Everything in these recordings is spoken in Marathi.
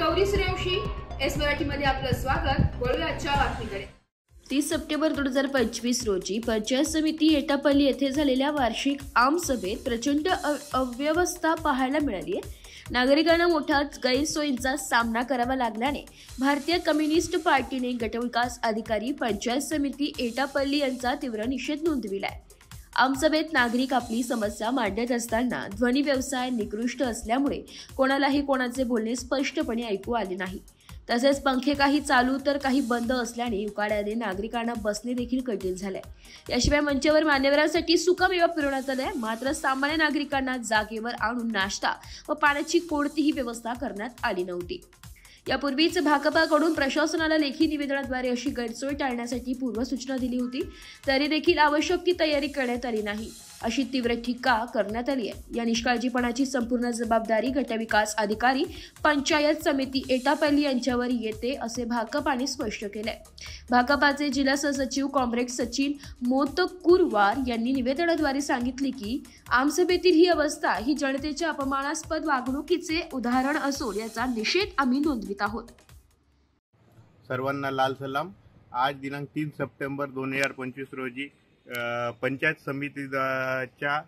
गौरी सूर्यवंशी, एस मराठीमध्ये आपलं स्वागत। वळूया आजच्या बातमीकडे। 30 सप्टेंबर 2025 रोजी पंचायत समिती एटापल्ली येथे झालेल्या वार्षिक आमसभेत प्रचंड अव्यवस्था पाहायला मिळाली आहे। नागरिकांना मोठ्या गैरसोयींचा सामना करावा लागल्याने भारतीय कम्युनिस्ट पार्टीने गटविकास अधिकारी पंचायत समिती एटापल्ली यांचा तीव्र निषेध नोंदविलाय। आमसभेत नागरिक आपली समस्या मांडत असताना ध्वनी व्यवसाय निकृष्ट असल्यामुळे कोणालाही कोणाचे बोलणे स्पष्टपणे ऐकू आले नाही। तसेच पंखे काही चालू तर काही बंद असल्याने उकाड्याने नागरिकांना बसणे देखील कठीण झाले। याशिवाय मंचावर मान्यवरांसाठी सुकामेवा पुरवण्यात आले, मात्र सामान्य नागरिकांना जागेवर आणून नाश्ता व पाण्याची कोणतीही व्यवस्था करण्यात आली नव्हती। यापूर्वीच भाकपाकडून प्रशासनाला लेखी निवेदनाद्वारे अशी गैरसोय टाळण्यासाठी पूर्वसूचना दिली होती, तरी देखील आवश्यक ती तयारी करण्यात आली नाही, अशी तीव्र टीका करण्यात आली आहे। या निष्काळजीपणाची संपूर्ण जबाबदारी गटविकास अधिकारी पंचायत समिती एटापल्ली यांच्यावर येते, असे भाकपाने स्पष्ट केले। भाकपाचे जिल्हा सहसचिव कॉम्रेड सचिन मोतकुरवार यांनी निवेदनाद्वारे सांगितले की आमसभेतील ही अवस्था ही जनतेच्या अपमानास्पद वागणुकीचे उदाहरण असून याचा निषेध आम्ही नोंदवित आहोत। सर्वांना लाल सलाम। आज दिनांक 3 सप्टेंबर 2025 रोजी पंचायत समितीच्या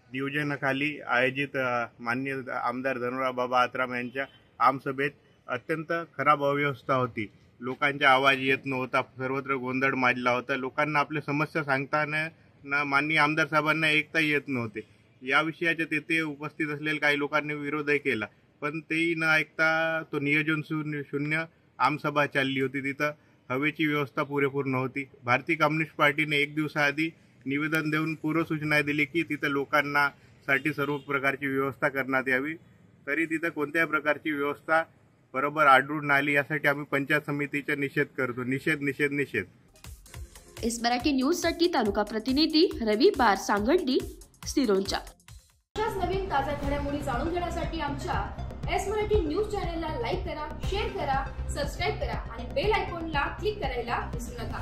नियोजनाखाली आयोजित माननीय आमदार धनुराव बाबा आत्राम यांच्या आमसभेत अत्यंत खराब अव्यवस्था होती। लोकांचा आवाज येत नव्हता, सर्वत्र गोंधळ माजला होता। लोकांना आपल्या समस्या सांगताना माननीय आमदार साहेबांना ऐकता येत नव्हते। या विषयाच्या तेथे उपस्थित असलेल्या काही लोकांनी विरोधही केला, पण तेही न ऐकता तो नियोजन शून्य आमसभा चालली होती। तिथं हवेची व्यवस्था पुरेपूर नव्हती। भारतीय कम्युनिस्ट पार्टीने एक दिवसाआधी निवेदन देऊन पूर्वसूचना दिली की तिथं लोकांना साठी सर्व प्रकारची व्यवस्था करण्यात यावी, तरी तिथं कोणत्याही प्रकारची व्यवस्था बरोबर आढळून आली। यासाठी आम्ही पंचायत समितीचा निषेध करतो। निषेध निषेध निषेध। एस मराठी न्यूज साठी तालुका प्रतिनिधी रवी बार सांगड्डी, सिरोंचा। अशाच नवीन ताज्या घडामोडी जाणून घेण्यासाठी आमच्या एस मराठी न्यूज चॅनलला लाईक करा, शेअर करा, सबस्क्राइब करा आणि बेल आयकॉनला क्लिक करायला विसरू नका।